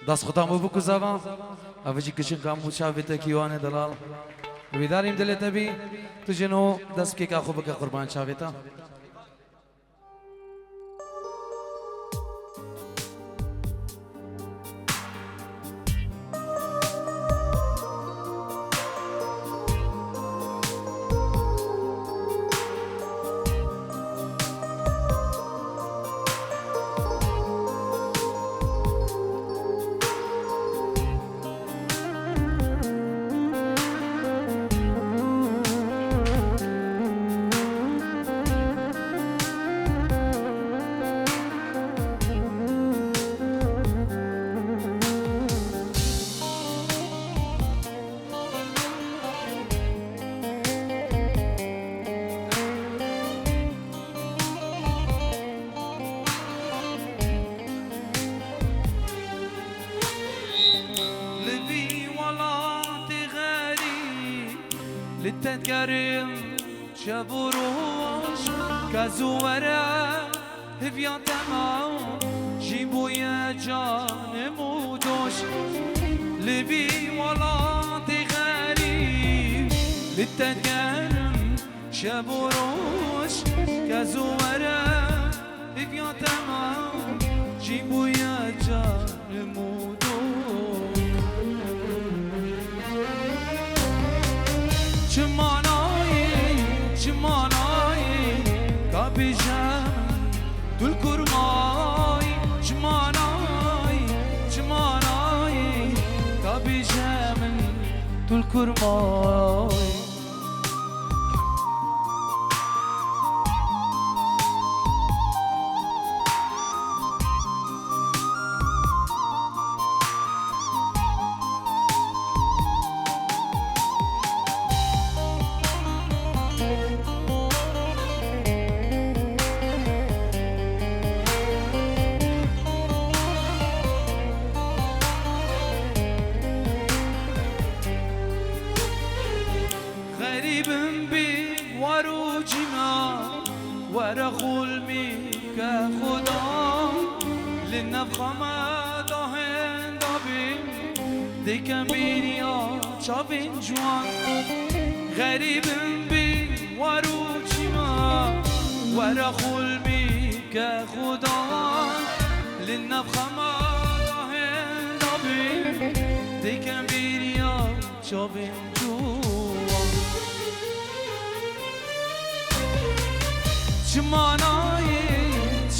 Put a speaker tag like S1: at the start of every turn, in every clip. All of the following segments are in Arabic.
S1: دست خودم بکو زبان اوجی کشن کامو شاویت کیوانه دلال ویداریم دلت نبی تو جنو دست که خوب که قربان شاویتا
S2: للتذكرم شبروش كزورة هفيان تمام جيبو يا جان مودوش لبي ولا تغريب للتذكرم شبروش كزورة هفيان تمام جيبو يا جان مودوش جماناي كابيجام دول كرماي جماناي كابيجام دول كرماي ورا خلمي كخدا للنفخة ما دهن دابين دي كميريا شافين جوان غريب بي وروجي ما ورا خلمي كخدا للنفخة ما دهن دابين دي كميريا شافين جوان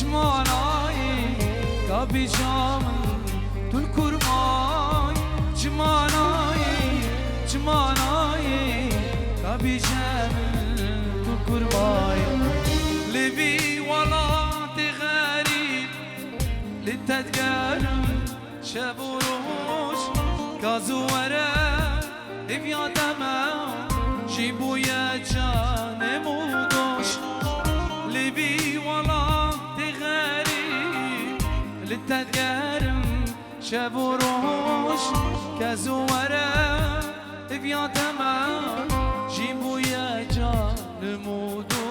S2: جماناي كابيجام دول كرماي جماناي كابيجام دول كرماي لبي ولا تغريب للتذكرم شبروش كازورة افيا تمام جيبو يا جان مودوش لبي ولا تغريب للتذكرم شبروش كزورة افيا تمام جيبو يا جان مودو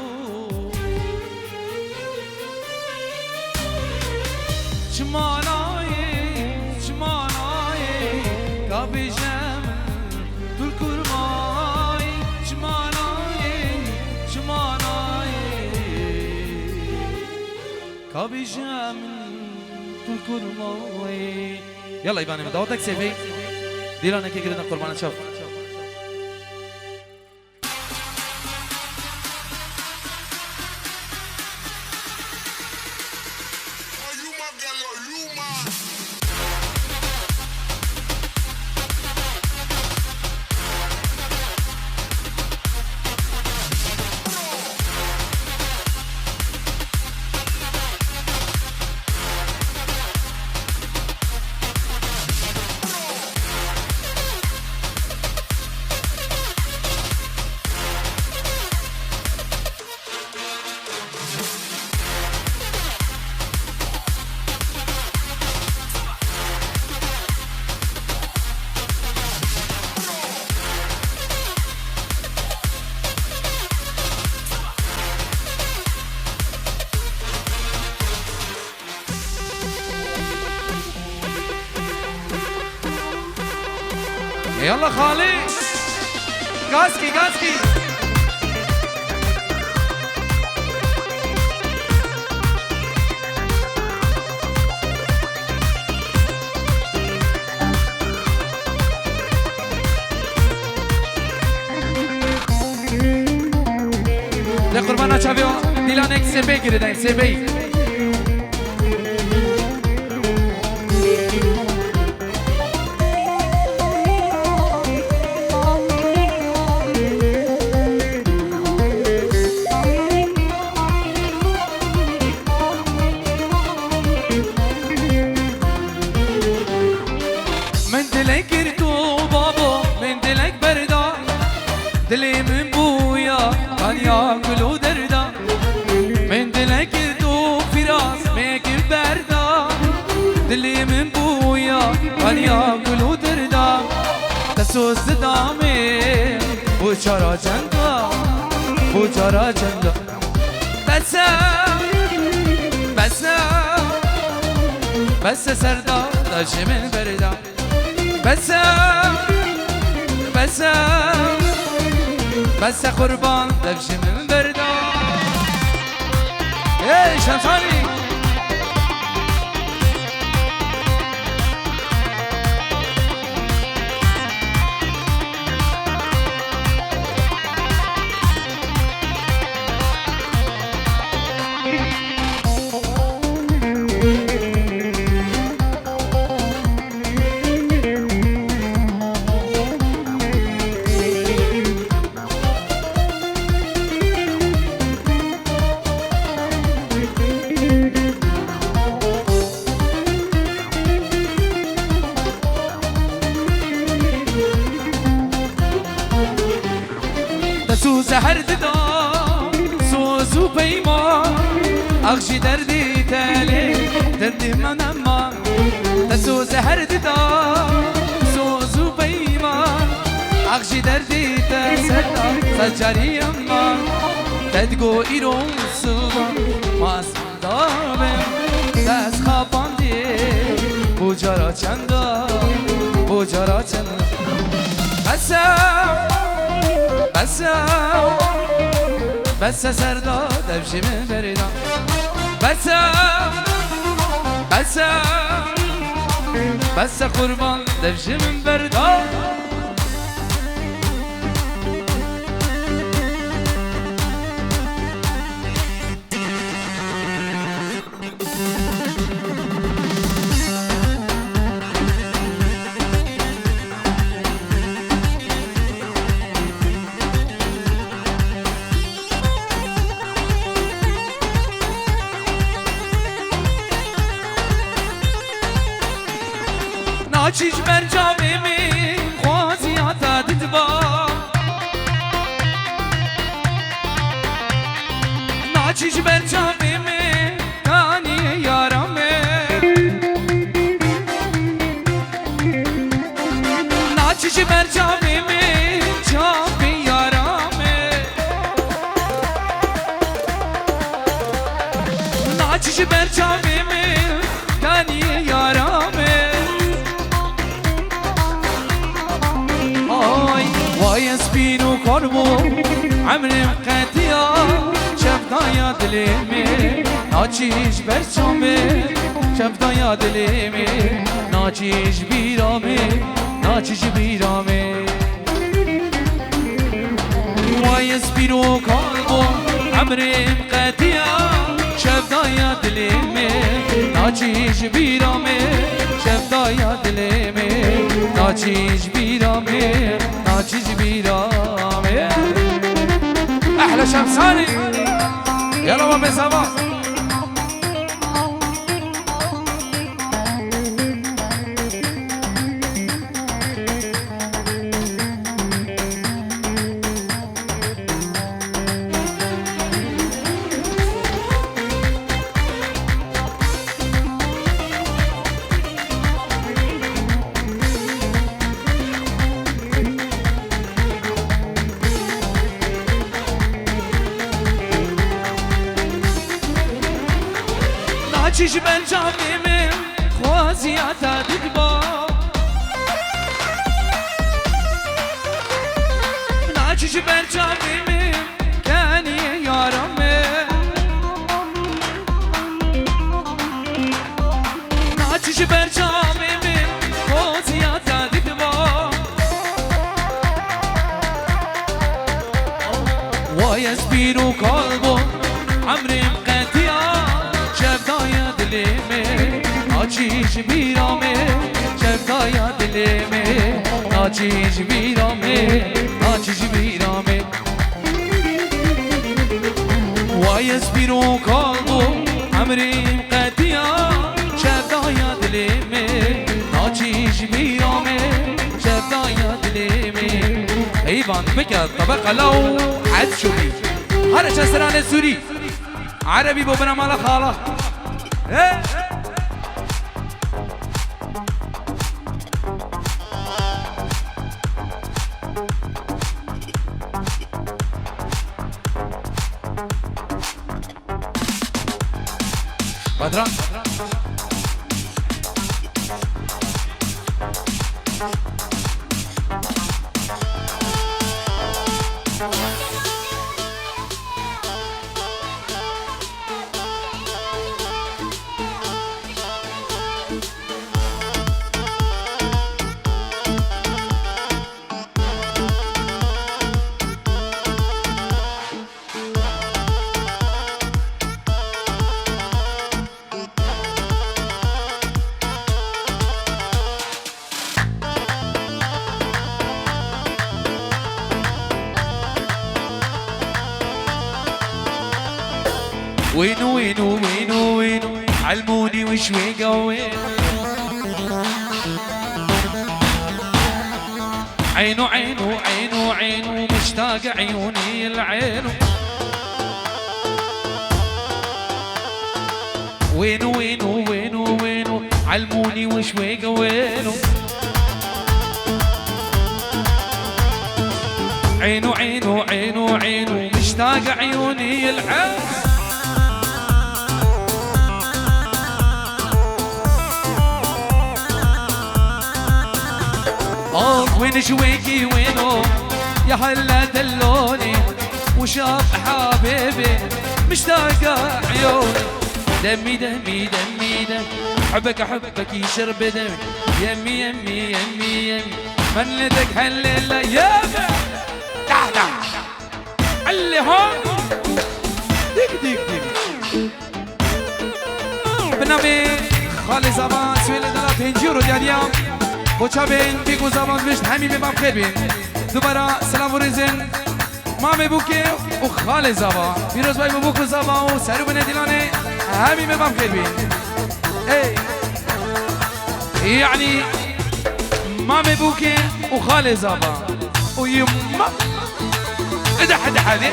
S2: جماناي كابيجام دول كرماي جماناي كابيجام دول كرماي
S1: يلا يباني مدعوتك سيفي ديلانا كي قرينا قربان شوف يلا خالي غاسكي غاسكي لقربانا شافيو ديلانك سيبي كده سيبي من دلك كرتو بابا من دلك بردا دلي من بويا كان ياكلو دردا من دلك كرتو فراس ميكل بردا دلي من بويا كان ياكلو دردا تسوس دامي بوچارا چندا بوچارا چندا بس سردا داش من بردا بس قربان دفش من بردا ايه شمساني سو زهر ددا سوزو پیما اخشی دردی تالی دردی منم تسو زهر ددا سوزو پیما اخشی دردی تسدا سجاری اما تدگو ایرون سودا ماس دابه دست خواباندی بوجارا چندا بوجارا چندا بس سردا دفشی من بردا بس قربان دفشی من بردا ناچیش بر جامه می خوازیاتا ددبا ناچیش بر جامه می کانی یارمه ناچیش بر جامه می جامه یارمه ناچیش بر جامه می کانی یارمه وای اسبینو کاربو عمرم قطیا شفدایا دلیمی ناچیش برچامه شفدایا دلیمی ناچیش بیرامه ناچیش بیرامه وای اسبینو کاربو عمرم قطیا شفدایا دلیمی ناچیش بیرامه شفدایا دلیمی ناچیش بیرامه ناچیش بیرامه احلى شمساني يلا ما بسوا ناچیش بر جامیم خوازیاتا ددبا
S2: برجامي كان يا رمي ناتش برجامي خوزي زاد دوا ويسبيرو قلبه عمري مقتيا شفدايا دليمي ناچيش بيرامي شفدايا دليمي ناچيش بيرامي ناچيش بيرامي ويسبيرو قلبه عمري مقتيا شفدايا دليمي ناچيش بيرامي شفدايا دليمي ايوان بكر طبقة لو حد شوفي هذا شسران السوري عربي بوبنا مالا خاله بدران وينو وينو وينو وينو علموني وشوي قوينو عينو عينو عينو عينو مشتاق عيوني العينو وينو وينو وينو وينو علموني وشوي قوينو عينو عينو عينو عينو مشتاق عيوني العينو وين شويكي وينو يا هلا دلوني وشاف حبيبي مشتاق عيوني دمي دمي دمي دمي حبك احبك يشرب دمي يمي يمي يمي يمي من لدك هالليلة يابا تعال علي هون ديك ديك ديك بنامي خالي زمان سويل دلات هنجيرو دياليام بوچا بین بیگو زمان بشت همی به بام خیر بین دوباره سلام و ریزن مامه بوکه و خال زبا بیروز بای بوکو زبا و سرو بنه دیلانه همی به بام خیر بین یعنی مامه بوکه و خال زبا و یما اده حده حده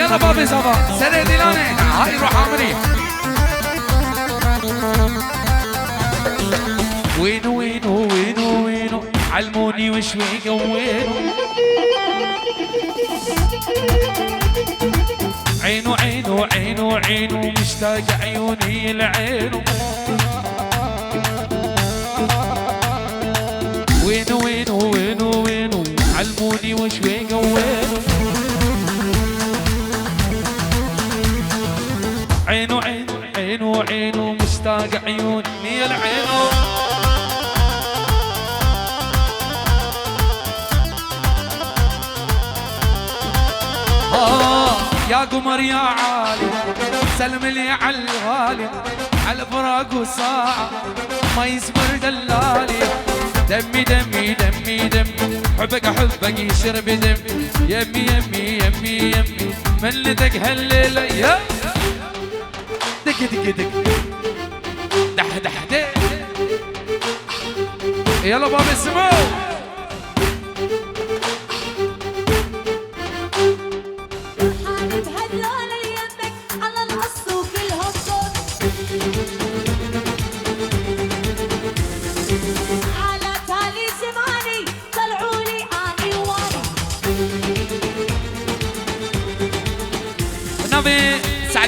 S2: يلا بابي صبا سري ديلاني هاي روح عمري وينو وينو وينو وينو علموني وشوي قوينو عينو عينو عينو عينو مشتاق عيوني العينو وينو وينو وينو وينو علموني وشوي قوينو عينو عينو عينو عينو مشتاق عيوني العينو يا قمر يا عالي سلم لي على الغالي على فراق وساعة ما يصبر دلالي دمي دمي دمي دمي حبك احبك يشرب دمي يمي يمي يمي يمي من لدك هالليلة يا دك دك دك دح دح دح يلا باب السمو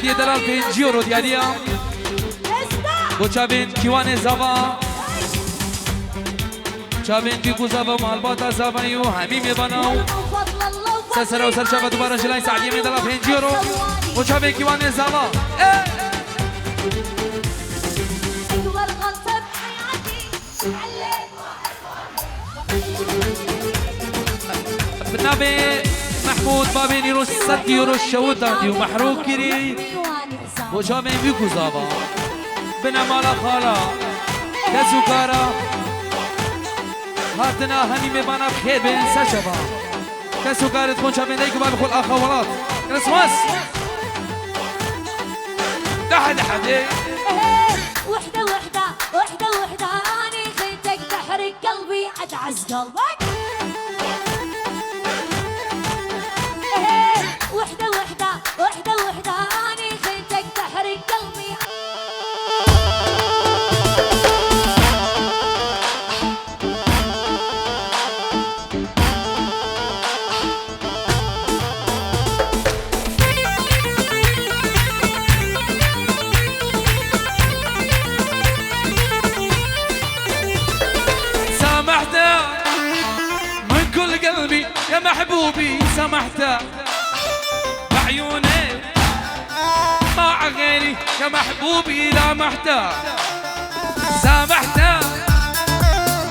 S2: سعدي دلال في جيورو دياليا بو تشابين كيوان زافا تشابين ديكو زافا مالباتا زافا يو هميم بناو سلسلة وسلسلة دوباره جلاي سعدي من دلال في جيورو بو تشابين كيوان زافا بالنبي محمود بابين يروش صدي يروش شوطة ديو محروق كيري وشامين بيكو زابا بنا مالا خالا كسوكارا هاتنا همي مبانا بخير بين سشبا كسوكارا تكون شامين دايكو بابي خول اخوالات كريسماس دحد دحد
S3: وحدة وحدة وحدة وحدة أني خيتك تحرق قلبي أدعس قلبك وحدة وحدة وحدة وحدة أني خيتك تحرق قلبي
S2: سامحتك من كل قلبي يا محبوبي سامحتك بعيوني مع غيري يا محبوبي لا محتاج سامحتك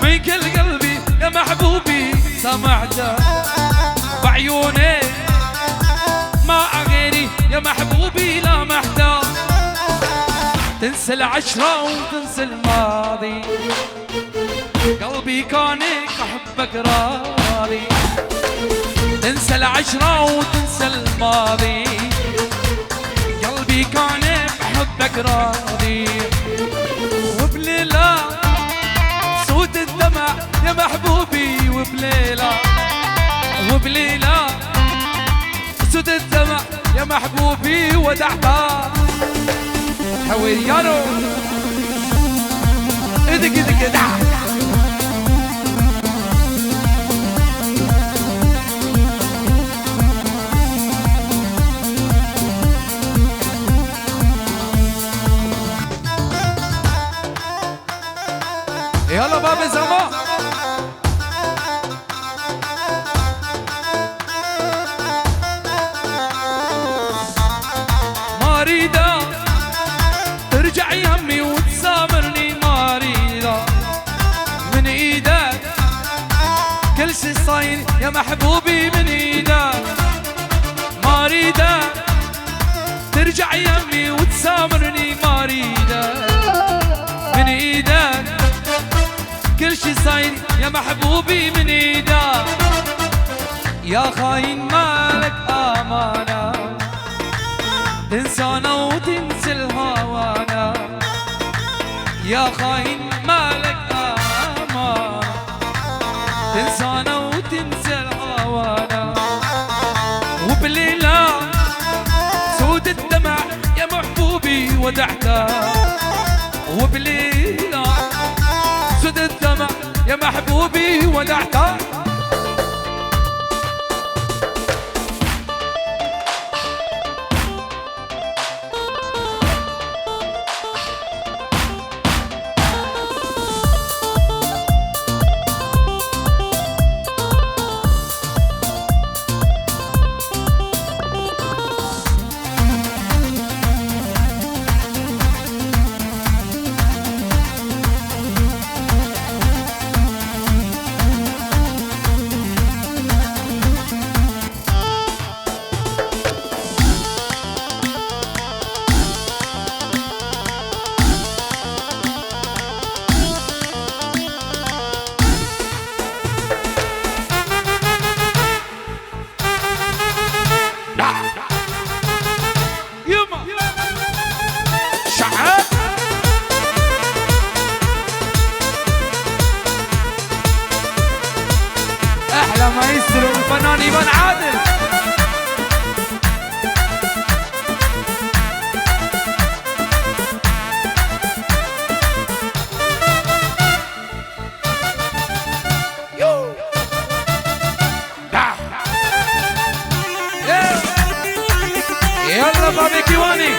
S2: من كل قلبي يا محبوبي سامحتك بعيوني مع غيري يا محبوبي لا محتاج تنسى العشرة وتنسى الماضي قلبي كانك أحبك راضي تنسى العشرة وتنسى الماضي قلبي كان بحبك راضي وبليلة صوت الدمع يا محبوبي وبليلة صوت الدمع يا محبوبي ودعتها حوير يارو ايدك ايدك دع يلا باب الزمان ما اريده ترجع يمي وتسامرني ما اريده من ايدك كل شي صاير يا محبوبي من ايدك ما اريده ترجع يمي وتسامرني ما اريده من ايدك كل شي صاير يا محبوبي من ايدك يا خاين مالك امانه تنسانا وتنسى الهوانا يا خاين مالك امانه تنسانا وتنسى الهوانا وبليلة سود الدمع يا محبوبي ودعتك وبليلة سود الدمع يا محبوبي ودعتك مايسترو الفنان ايمان عادل يلا بابي كيواني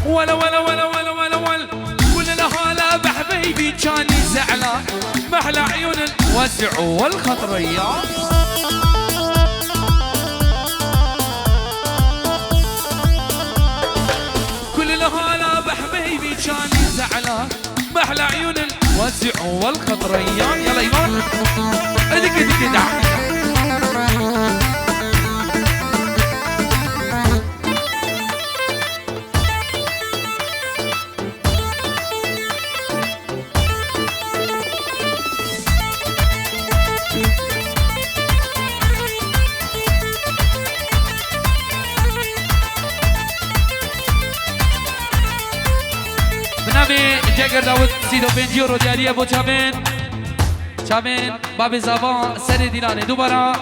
S2: ولا ولا ولا ولا ولا ولا كل الهلا بحبيبي كان زعلان محلى عيون الوسع والخطرية كل الهلا بحبيبي كان زعلان محلى عيون الوسع والخطرية يلا ايمان ادك ادك دع جگر داود سیدو پنجیورو دیاریه بو چابین باب زبان سر دیلانه دوباره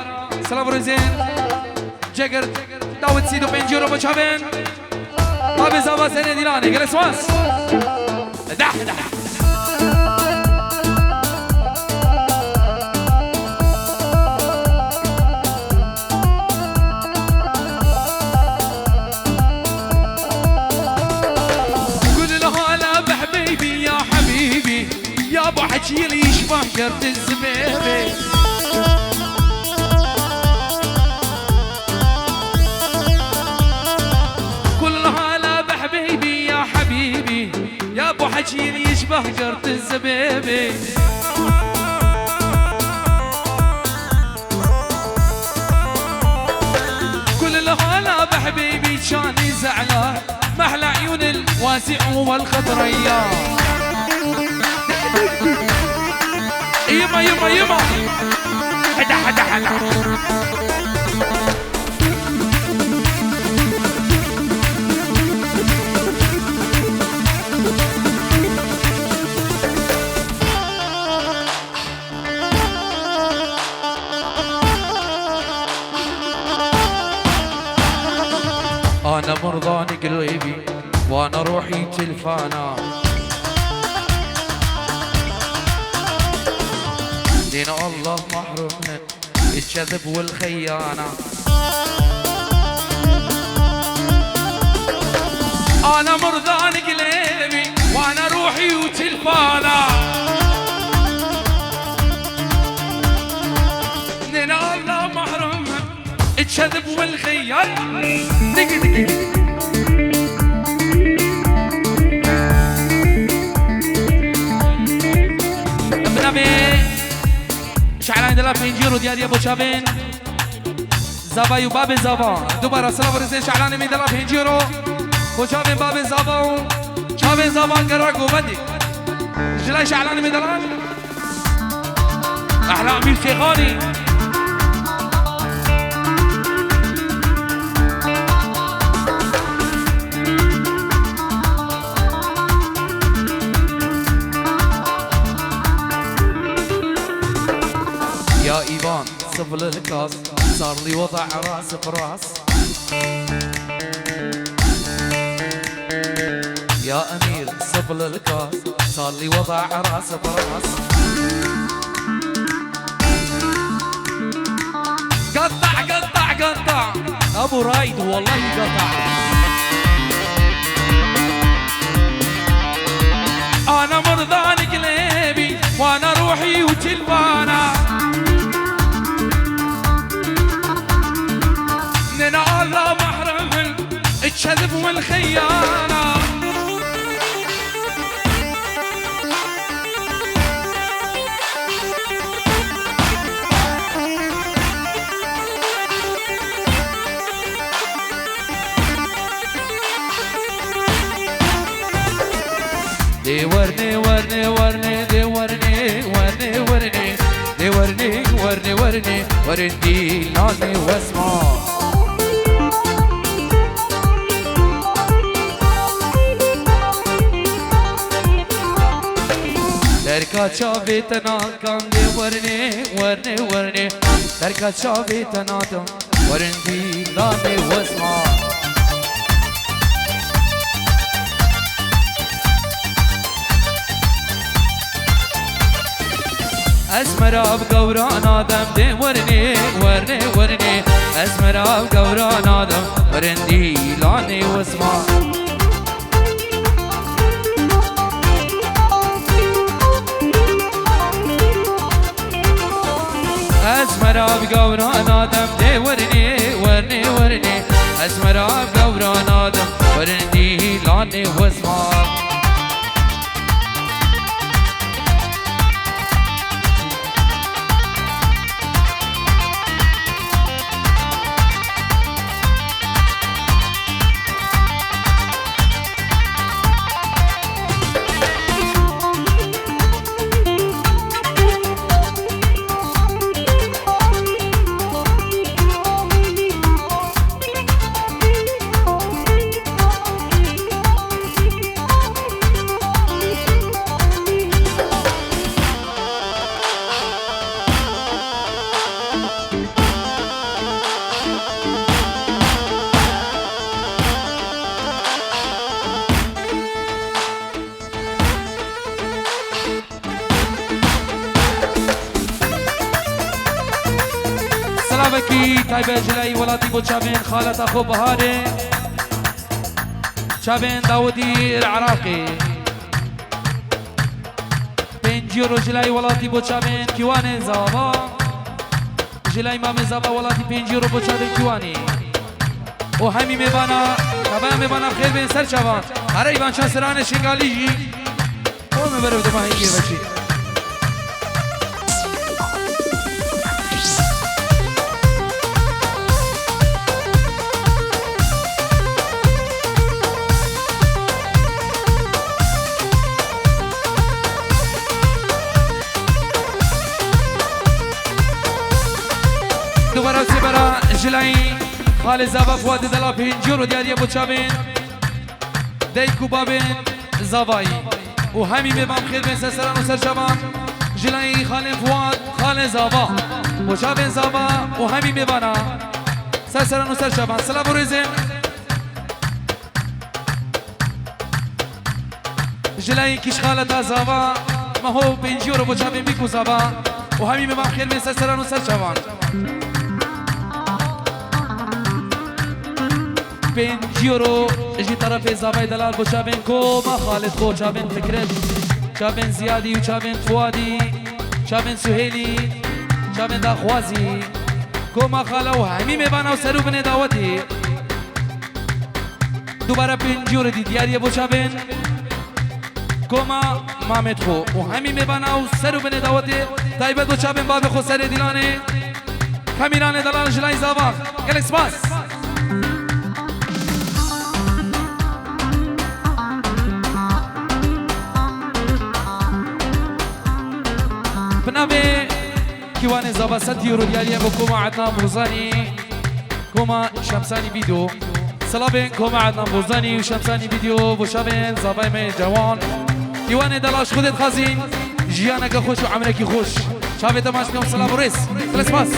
S2: سلام روزین جگر داود سیدو پنجیورو بو چابین باب زبان سر دیلانه گرس واس ده ابو حكي لي يشبه قرد الزبيبي كل هلا بحبيبي يا حبيبي يا ابو حكي لي يشبه قرد الزبيبي كل الهلا بحبيبي كان زعلان محلى عيون الواسع والخضريه يما يما يما حدا حدا حدا أنا مرضان قلبي وأنا روحي تلفانة دين الله محرومنا الكذب والخيانة أنا مرضان قلبي وأنا روحي وتلفانة دين الله محرومنا الكذب والخيانة دقي دقي شعلان دلا فينجيرو دياري ابو شابين زابا يو باب زابا دوباره سلام رسي شعلان مي دلا فينجيرو ابو شابين باب زابا شابين زابا قراقو بدي جلاي شعلان مي دلا احلى امير شيخاني يا ايبان صفل الكاس صار لي وضع راس براس يا امير صفل الكاس صار لي وضع راس براس قطع قطع قطع ابو رايد والله قطع انا مرضان قلبي وانا روحي وتلفانه مننا الله محرم الكذب والخيانة دي ورني ورني ورني دي ورني ورني ورني دي ورني ورني ورني ورني نازني واسمع درکا چاوی تناکم دی ورنه درکا چاوی تناتم ورندی لانه وزما اسمراب گوران آدم دی ورنه اسمراب گوران آدم ورندی لانه وزما اسمراب گوران آدم دی ورنه اسمراب گوران آدم ورندی لانه وزما سلامکی تایبه جلایی ولاتی بو چابین خالت اخو بهاره چابین داودی العراقی 5 یورو جلایی ولاتی بو چابین کیوان زابا جلایی مام زابا ولاتی 5 یورو بو چابین کیوانی و همی میبانا کبا میبانا خیر بین سر چوان هر ایوان چان سران شنگالی جی او میبره بده ماهی گیر بچی دوباره سبرا جلایی خال زابا فواد دلا 5 یورو دیاریه بو چابین دیکو بابین زابایی و همی میبام خیر بین سرسران و سرچبان جلایی خال فواد خال زابا بو چابین زابا و همی میبانا سرسران و سرچبان سلام و ریزم جلایی کش خالتا زابا ما هو 5 یورو بو چابین بیکو زابا و همی میبام خیر بین سرسران و سرچبان 5 یورو اجی طرف زابای دلال بو چابین کو ما خالد خو چابین فکرت چابین زیادی و چابین فوادی چابین سهیلی چابین داخوازی کو ما خاله و همی میبانا و سرو بنه دعوتی دوباره 5 یورو دی دیاریه بو چابین کو ما مامد خو و همی میبانا و سرو بنه دعوتی تایبت بو چابین باب خو سر دیلانه کمیران دلال جلای زابا گلکس باس بنابه كيوان زابا 6 يورو ديالي بكوما عدنان بوزاني كوما شمساني فيديو سلابين كوما عدنان بوزاني وشمساني فيديو بوشابين زاباي مي جوان كيوان دلاش خودت خازين جيانك خوش وعمرك خوش شابي تماشكم سلام وريس ثلاث باس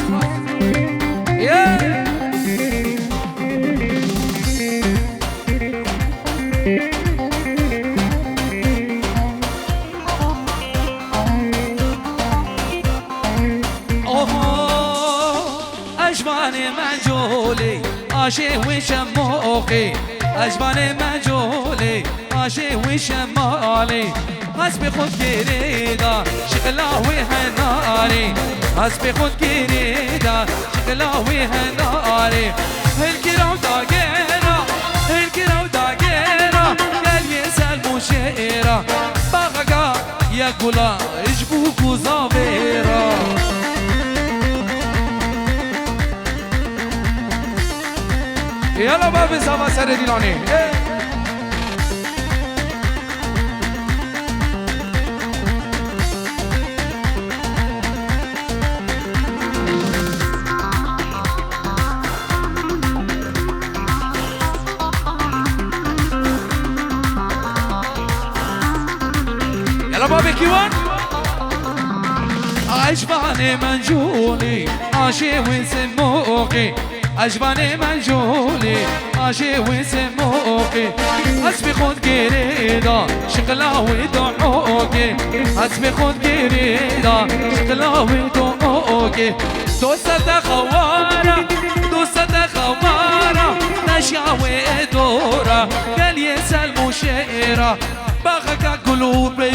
S2: أجبان مجولي عاشي وشموقي أجبان مجولي عاشي وشمالي حسب خود كريدا شغلاوي هناري حسب خود كريدا شغلاوي هناري الكرا وداقيرا قال يسأل مشيرا بغاقا يا قولا اجبوكو زابيرا يلا بابي زابا سر ديلاني يلا بابي كيوان عجباني منجولي عاشي وسموقي عجباني منجولي عاشي وسموقي حسبي خود قريدا شغلاوي دعوقي حسبي خود قريدا شغلاوي دعوقي دوسة خوارة دوسة خوارة نشاوي دورة قال يسأل مشيرة بغك قلوبي